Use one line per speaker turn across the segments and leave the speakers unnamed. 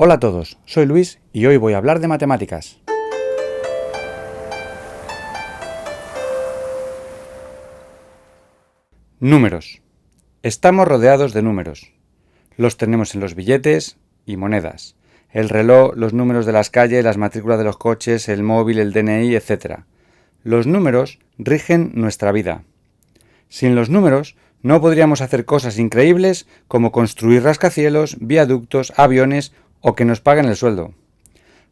Hola a todos, soy Luis y hoy voy a hablar de matemáticas. Números. Estamos rodeados de números. Los tenemos en los billetes y monedas, el reloj, los números de las calles, las matrículas de los coches, el móvil, el DNI, etc. Los números rigen nuestra vida. Sin los números no podríamos hacer cosas increíbles como construir rascacielos, viaductos, aviones o que nos paguen el sueldo.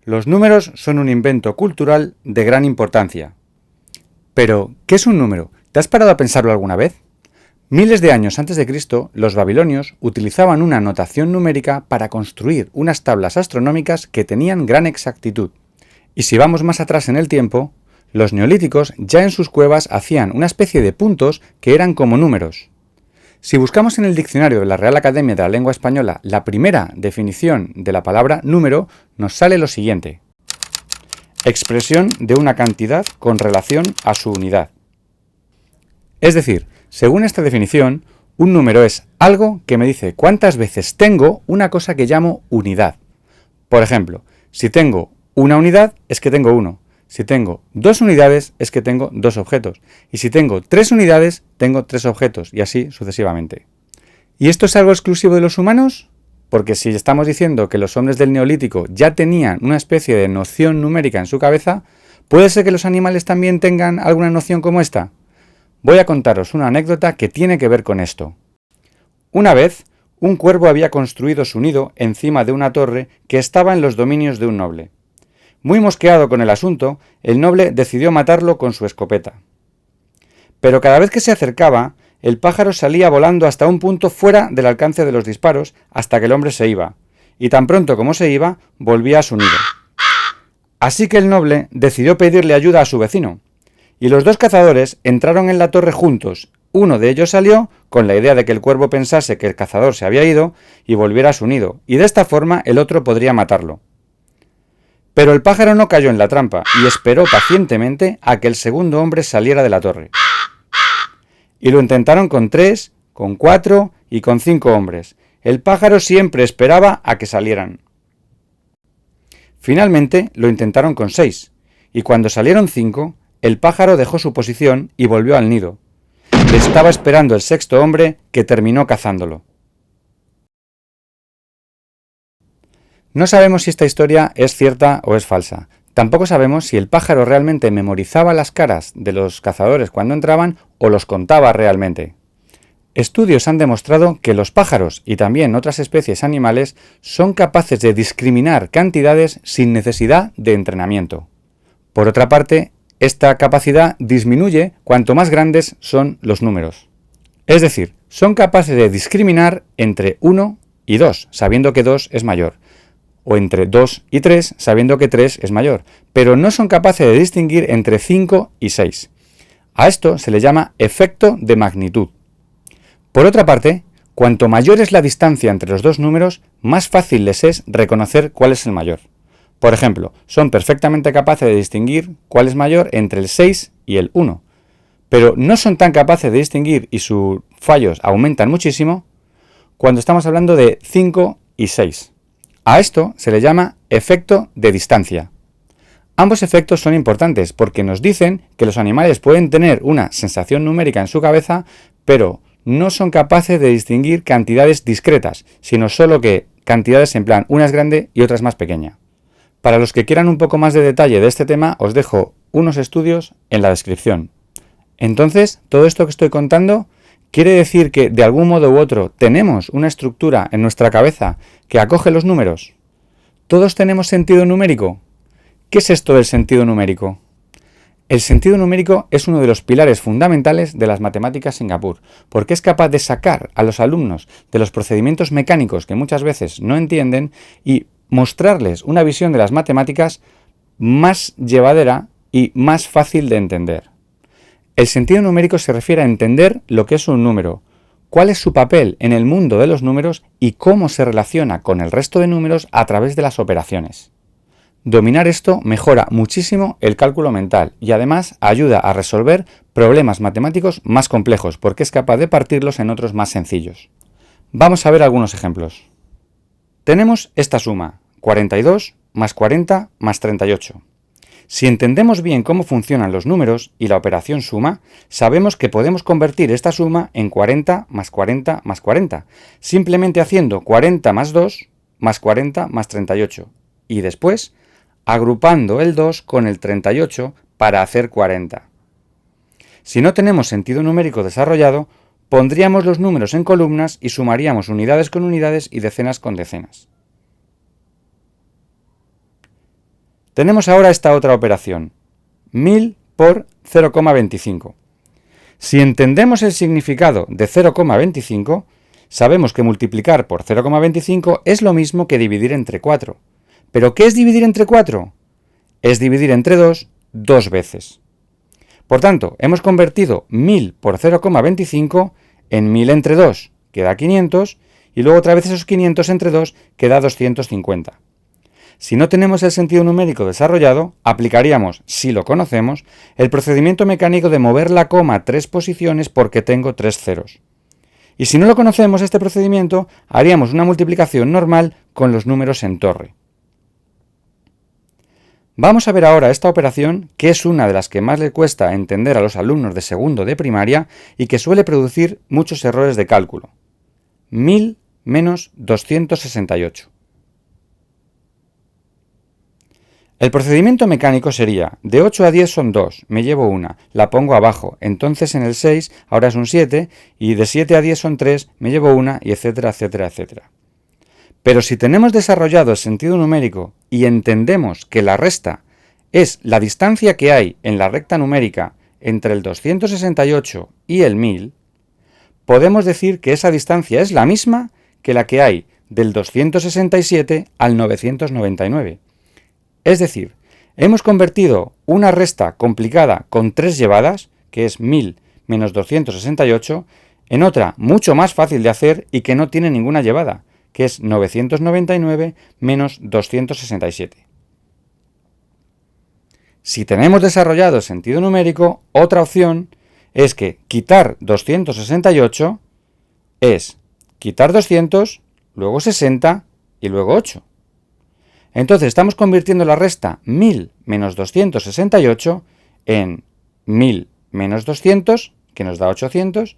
Los números son un invento cultural de gran importancia. Pero, ¿qué es un número? ¿Te has parado a pensarlo alguna vez? Miles de años antes de Cristo, los babilonios utilizaban una notación numérica para construir unas tablas astronómicas que tenían gran exactitud. Y si vamos más atrás en el tiempo, los neolíticos ya en sus cuevas hacían una especie de puntos que eran como números. Si buscamos en el diccionario de la Real Academia de la Lengua Española la primera definición de la palabra número, nos sale lo siguiente: expresión de una cantidad con relación a su unidad. Es decir, según esta definición, un número es algo que me dice cuántas veces tengo una cosa que llamo unidad. Por ejemplo, si tengo una unidad es que tengo uno. Si tengo 2 unidades es que tengo 2 objetos. Y si tengo 3 unidades, tengo 3 objetos. Y así sucesivamente. ¿Y esto es algo exclusivo de los humanos? Porque si estamos diciendo que los hombres del Neolítico ya tenían una especie de noción numérica en su cabeza, ¿puede ser que los animales también tengan alguna noción como esta? Voy a contaros una anécdota que tiene que ver con esto. Una vez, un cuervo había construido su nido encima de una torre que estaba en los dominios de un noble. Muy mosqueado con el asunto, el noble decidió matarlo con su escopeta. Pero cada vez que se acercaba, el pájaro salía volando hasta un punto fuera del alcance de los disparos hasta que el hombre se iba, y tan pronto como se iba, volvía a su nido. Así que el noble decidió pedirle ayuda a su vecino, y los dos cazadores entraron en la torre juntos. Uno de ellos salió con la idea de que el cuervo pensase que el cazador se había ido y volviera a su nido, y de esta forma el otro podría matarlo. Pero el pájaro no cayó en la trampa y esperó pacientemente a que el segundo hombre saliera de la torre. Y lo intentaron con 3, con 4 y con 5 hombres. El pájaro siempre esperaba a que salieran. Finalmente lo intentaron con 6, y cuando salieron 5, el pájaro dejó su posición y volvió al nido. Le estaba esperando el sexto hombre, que terminó cazándolo. No sabemos si esta historia es cierta o es falsa. Tampoco sabemos si el pájaro realmente memorizaba las caras de los cazadores cuando entraban o los contaba realmente. Estudios han demostrado que los pájaros y también otras especies animales son capaces de discriminar cantidades sin necesidad de entrenamiento. Por otra parte, esta capacidad disminuye cuanto más grandes son los números. Es decir, son capaces de discriminar entre 1 y 2, sabiendo que 2 es mayor. O entre 2 y 3, sabiendo que 3 es mayor, pero no son capaces de distinguir entre 5 y 6. A esto se le llama efecto de magnitud. Por otra parte, cuanto mayor es la distancia entre los dos números, más fácil les es reconocer cuál es el mayor. Por ejemplo, son perfectamente capaces de distinguir cuál es mayor entre el 6 y el 1, pero no son tan capaces de distinguir y sus fallos aumentan muchísimo cuando estamos hablando de 5 y 6. A esto se le llama efecto de distancia. Ambos efectos son importantes porque nos dicen que los animales pueden tener una sensación numérica en su cabeza, pero no son capaces de distinguir cantidades discretas, sino solo que cantidades en plan una es grande y otra es más pequeña. Para los que quieran un poco más de detalle de este tema, os dejo unos estudios en la descripción. Entonces, todo esto que estoy contando ¿quiere decir que de algún modo u otro tenemos una estructura en nuestra cabeza que acoge los números? ¿Todos tenemos sentido numérico? ¿Qué es esto del sentido numérico? El sentido numérico es uno de los pilares fundamentales de las matemáticas Singapur, porque es capaz de sacar a los alumnos de los procedimientos mecánicos que muchas veces no entienden y mostrarles una visión de las matemáticas más llevadera y más fácil de entender. El sentido numérico se refiere a entender lo que es un número, cuál es su papel en el mundo de los números y cómo se relaciona con el resto de números a través de las operaciones. Dominar esto mejora muchísimo el cálculo mental y además ayuda a resolver problemas matemáticos más complejos porque es capaz de partirlos en otros más sencillos. Vamos a ver algunos ejemplos. Tenemos esta suma, 42 más 40 más 38. Si entendemos bien cómo funcionan los números y la operación suma, sabemos que podemos convertir esta suma en 40 más 40 más 40, simplemente haciendo 40 más 2 más 40 más 38, y después agrupando el 2 con el 38 para hacer 40. Si no tenemos sentido numérico desarrollado, pondríamos los números en columnas y sumaríamos unidades con unidades y decenas con decenas. Tenemos ahora esta otra operación, 1000 por 0,25. Si entendemos el significado de 0,25, sabemos que multiplicar por 0,25 es lo mismo que dividir entre 4. ¿Pero qué es dividir entre 4? Es dividir entre 2 dos veces. Por tanto, hemos convertido 1000 por 0,25 en 1000 entre 2, que da 500, y luego otra vez esos 500 entre 2, que da 250. Si no tenemos el sentido numérico desarrollado, aplicaríamos, si lo conocemos, el procedimiento mecánico de mover la coma 3 posiciones porque tengo 3 ceros. Y si no lo conocemos este procedimiento, haríamos una multiplicación normal con los números en torre. Vamos a ver ahora esta operación, que es una de las que más le cuesta entender a los alumnos de segundo de primaria y que suele producir muchos errores de cálculo. 1000 menos 268. El procedimiento mecánico sería, de 8 a 10 son 2, me llevo una, la pongo abajo, entonces en el 6 ahora es un 7, y de 7 a 10 son 3, me llevo una, y etcétera, etcétera, etcétera. Pero si tenemos desarrollado el sentido numérico y entendemos que la resta es la distancia que hay en la recta numérica entre el 268 y el 1000, podemos decir que esa distancia es la misma que la que hay del 267 al 999. Es decir, hemos convertido una resta complicada con 3 llevadas, que es 1000 menos 268, en otra mucho más fácil de hacer y que no tiene ninguna llevada, que es 999 menos 267. Si tenemos desarrollado el sentido numérico, otra opción es que quitar 268 es quitar 200, luego 60 y luego 8. Entonces estamos convirtiendo la resta 1000 menos 268 en 1000 menos 200, que nos da 800,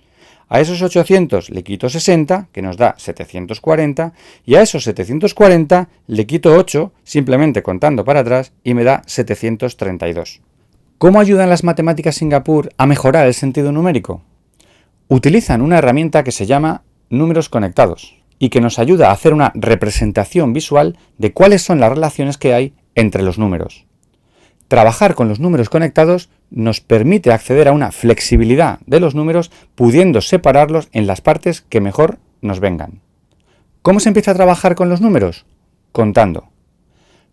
a esos 800 le quito 60, que nos da 740, y a esos 740 le quito 8, simplemente contando para atrás, y me da 732. ¿Cómo ayudan las matemáticas Singapur a mejorar el sentido numérico? Utilizan una herramienta que se llama números conectados, y que nos ayuda a hacer una representación visual de cuáles son las relaciones que hay entre los números. Trabajar con los números conectados nos permite acceder a una flexibilidad de los números, pudiendo separarlos en las partes que mejor nos vengan. ¿Cómo se empieza a trabajar con los números? Contando.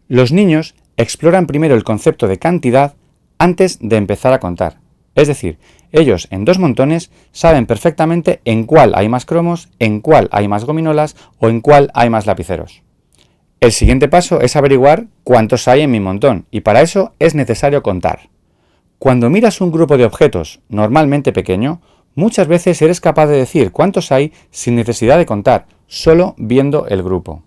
Los niños exploran primero el concepto de cantidad antes de empezar a contar. Es decir, ellos en 2 montones saben perfectamente en cuál hay más cromos, en cuál hay más gominolas o en cuál hay más lapiceros. El siguiente paso es averiguar cuántos hay en mi montón, y para eso es necesario contar. Cuando miras un grupo de objetos normalmente pequeño, muchas veces eres capaz de decir cuántos hay sin necesidad de contar, solo viendo el grupo.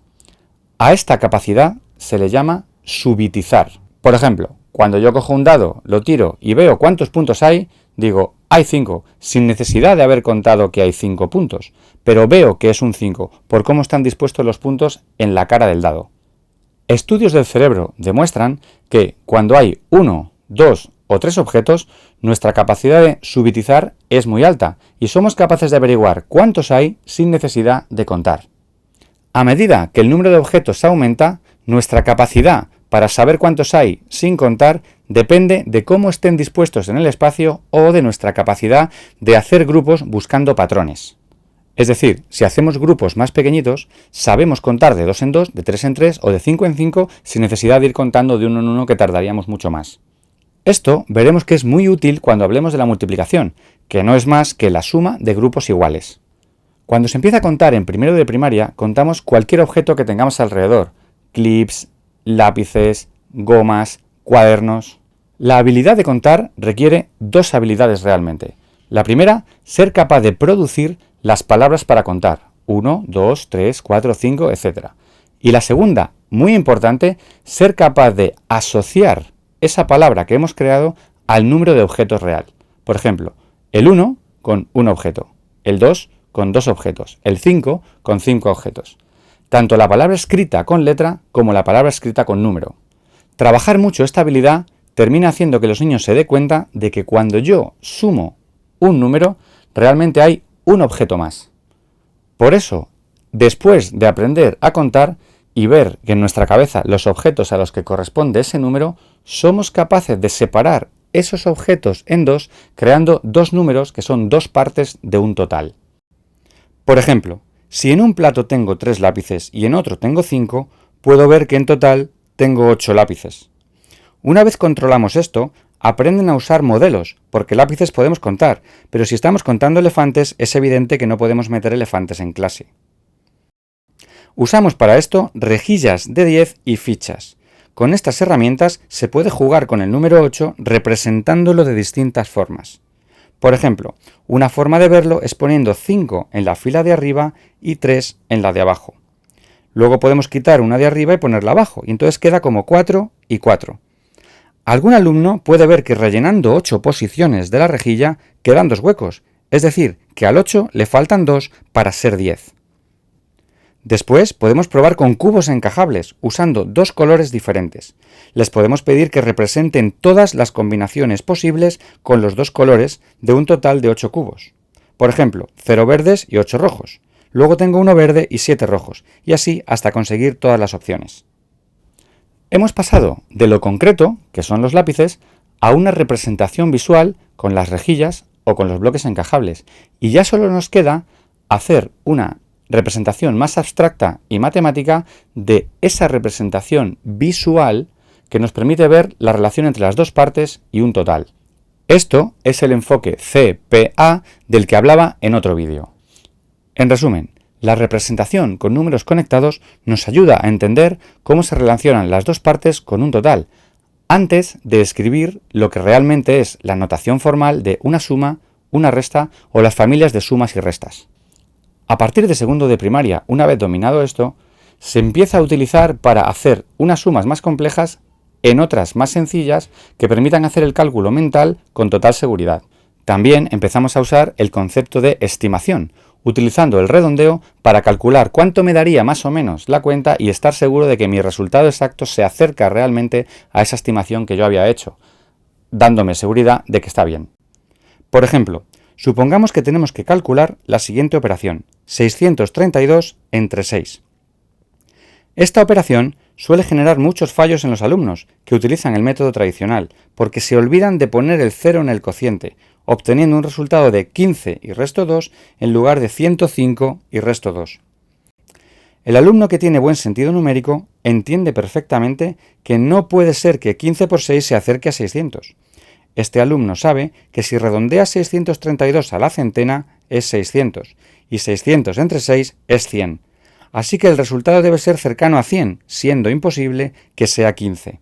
A esta capacidad se le llama subitizar. Por ejemplo, cuando yo cojo un dado, lo tiro y veo cuántos puntos hay, digo, hay 5, sin necesidad de haber contado que hay 5 puntos, pero veo que es un 5 por cómo están dispuestos los puntos en la cara del dado. Estudios del cerebro demuestran que cuando hay 1, 2 o 3 objetos, nuestra capacidad de subitizar es muy alta y somos capaces de averiguar cuántos hay sin necesidad de contar. A medida que el número de objetos aumenta, nuestra capacidad para saber cuántos hay sin contar depende de cómo estén dispuestos en el espacio o de nuestra capacidad de hacer grupos buscando patrones. Es decir, si hacemos grupos más pequeñitos, sabemos contar de 2 en 2, de 3 en 3 o de 5 en 5 sin necesidad de ir contando de 1 en 1, que tardaríamos mucho más. Esto veremos que es muy útil cuando hablemos de la multiplicación, que no es más que la suma de grupos iguales. Cuando se empieza a contar en primero de primaria, contamos cualquier objeto que tengamos alrededor: clips, lápices, gomas, cuadernos. La habilidad de contar requiere 2 habilidades realmente. La primera, ser capaz de producir las palabras para contar. 1, 2, 3, 4, 5, etc. Y la segunda, muy importante, ser capaz de asociar esa palabra que hemos creado al número de objetos real. Por ejemplo, el 1 con un objeto, el 2 con 2 objetos, el 5 con 5 objetos. Tanto la palabra escrita con letra como la palabra escrita con número. Trabajar mucho esta habilidad termina haciendo que los niños se den cuenta de que cuando yo sumo un número, realmente hay un objeto más. Por eso, después de aprender a contar y ver que en nuestra cabeza los objetos a los que corresponde ese número, somos capaces de separar esos objetos en dos, creando dos números que son dos partes de un total. Por ejemplo, si en un plato tengo 3 lápices y en otro tengo 5, puedo ver que en total tengo 8 lápices. Una vez controlamos esto, aprenden a usar modelos, porque lápices podemos contar, pero si estamos contando elefantes es evidente que no podemos meter elefantes en clase. Usamos para esto rejillas de 10 y fichas. Con estas herramientas se puede jugar con el número 8 representándolo de distintas formas. Por ejemplo, una forma de verlo es poniendo 5 en la fila de arriba y 3 en la de abajo. Luego podemos quitar una de arriba y ponerla abajo, y entonces queda como 4 y 4. Algún alumno puede ver que rellenando 8 posiciones de la rejilla quedan 2 huecos, es decir, que al 8 le faltan 2 para ser 10. Después podemos probar con cubos encajables, usando 2 colores diferentes. Les podemos pedir que representen todas las combinaciones posibles con los 2 colores de un total de 8 cubos. Por ejemplo, 0 verdes y 8 rojos. Luego tengo 1 verde y 7 rojos, y así hasta conseguir todas las opciones. Hemos pasado de lo concreto, que son los lápices, a una representación visual con las rejillas o con los bloques encajables, y ya solo nos queda hacer una representación más abstracta y matemática de esa representación visual que nos permite ver la relación entre las dos partes y un total. Esto es el enfoque CPA del que hablaba en otro vídeo. En resumen, la representación con números conectados nos ayuda a entender cómo se relacionan las dos partes con un total, antes de escribir lo que realmente es la notación formal de una suma, una resta o las familias de sumas y restas. A partir de segundo de primaria, una vez dominado esto, se empieza a utilizar para hacer unas sumas más complejas en otras más sencillas que permitan hacer el cálculo mental con total seguridad. También empezamos a usar el concepto de estimación, utilizando el redondeo para calcular cuánto me daría más o menos la cuenta y estar seguro de que mi resultado exacto se acerca realmente a esa estimación que yo había hecho, dándome seguridad de que está bien. Por ejemplo, supongamos que tenemos que calcular la siguiente operación, 632 entre 6. Esta operación suele generar muchos fallos en los alumnos que utilizan el método tradicional, porque se olvidan de poner el 0 en el cociente, obteniendo un resultado de 15 y resto 2 en lugar de 105 y resto 2. El alumno que tiene buen sentido numérico entiende perfectamente que no puede ser que 15 por 6 se acerque a 600. Este alumno sabe que si redondea 632 a la centena es 600 y 600 entre 6 es 100. Así que el resultado debe ser cercano a 100, siendo imposible que sea 15.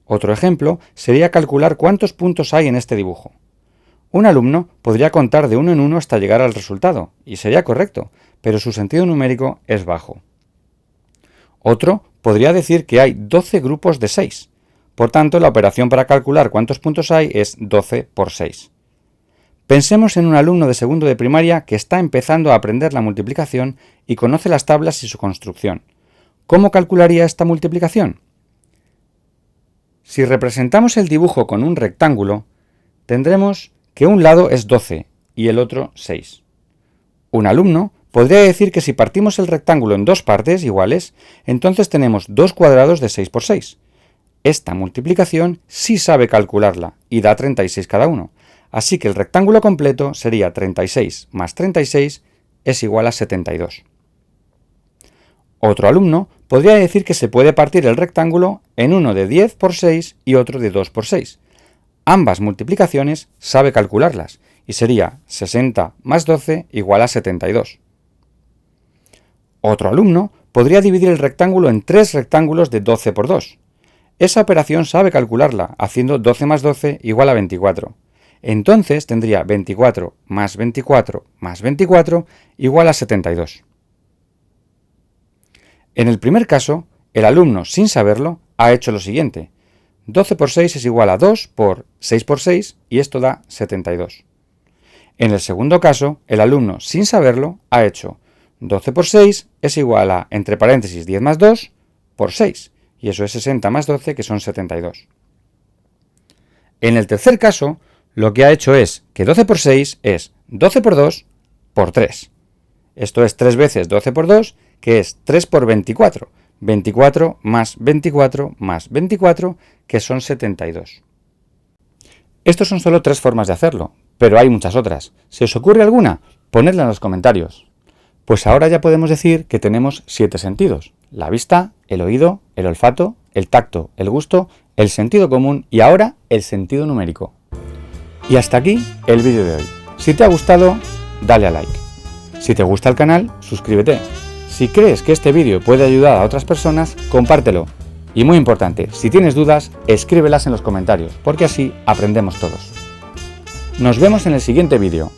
Otro ejemplo sería calcular cuántos puntos hay en este dibujo. Un alumno podría contar de uno en uno hasta llegar al resultado, y sería correcto, pero su sentido numérico es bajo. Otro podría decir que hay 12 grupos de 6. Por tanto, la operación para calcular cuántos puntos hay es 12 por 6. Pensemos en un alumno de segundo de primaria que está empezando a aprender la multiplicación y conoce las tablas y su construcción. ¿Cómo calcularía esta multiplicación? Si representamos el dibujo con un rectángulo, tendremos que un lado es 12 y el otro 6. Un alumno podría decir que si partimos el rectángulo en dos partes iguales, entonces tenemos 2 cuadrados de 6 por 6. Esta multiplicación sí sabe calcularla y da 36 cada uno. Así que el rectángulo completo sería 36 más 36 es igual a 72. Otro alumno podría decir que se puede partir el rectángulo en uno de 10 por 6 y otro de 2 por 6. Ambas multiplicaciones sabe calcularlas y sería 60 más 12 igual a 72. Otro alumno podría dividir el rectángulo en 3 rectángulos de 12 por 2. Esa operación sabe calcularla haciendo 12 más 12 igual a 24. Entonces tendría 24 más 24 más 24 igual a 72. En el primer caso, el alumno, sin saberlo, ha hecho lo siguiente. 12 por 6 es igual a 2 por 6 por 6 y esto da 72. En el segundo caso, el alumno, sin saberlo, ha hecho 12 por 6 es igual a, entre paréntesis, 10 más 2 por 6. Y eso es 60 más 12, que son 72. En el tercer caso, lo que ha hecho es que 12 por 6 es 12 por 2 por 3. Esto es 3 veces 12 por 2, que es 3 por 24. 24 más 24 más 24, que son 72. Estos son solo 3 formas de hacerlo, pero hay muchas otras. ¿Se os ocurre alguna? Ponedla en los comentarios. Pues ahora ya podemos decir que tenemos 7 sentidos. La vista, el oído, el olfato, el tacto, el gusto, el sentido común y ahora el sentido numérico. Y hasta aquí el vídeo de hoy. Si te ha gustado, dale a like. Si te gusta el canal, suscríbete. Si crees que este vídeo puede ayudar a otras personas, compártelo. Y muy importante, si tienes dudas, escríbelas en los comentarios, porque así aprendemos todos. Nos vemos en el siguiente vídeo.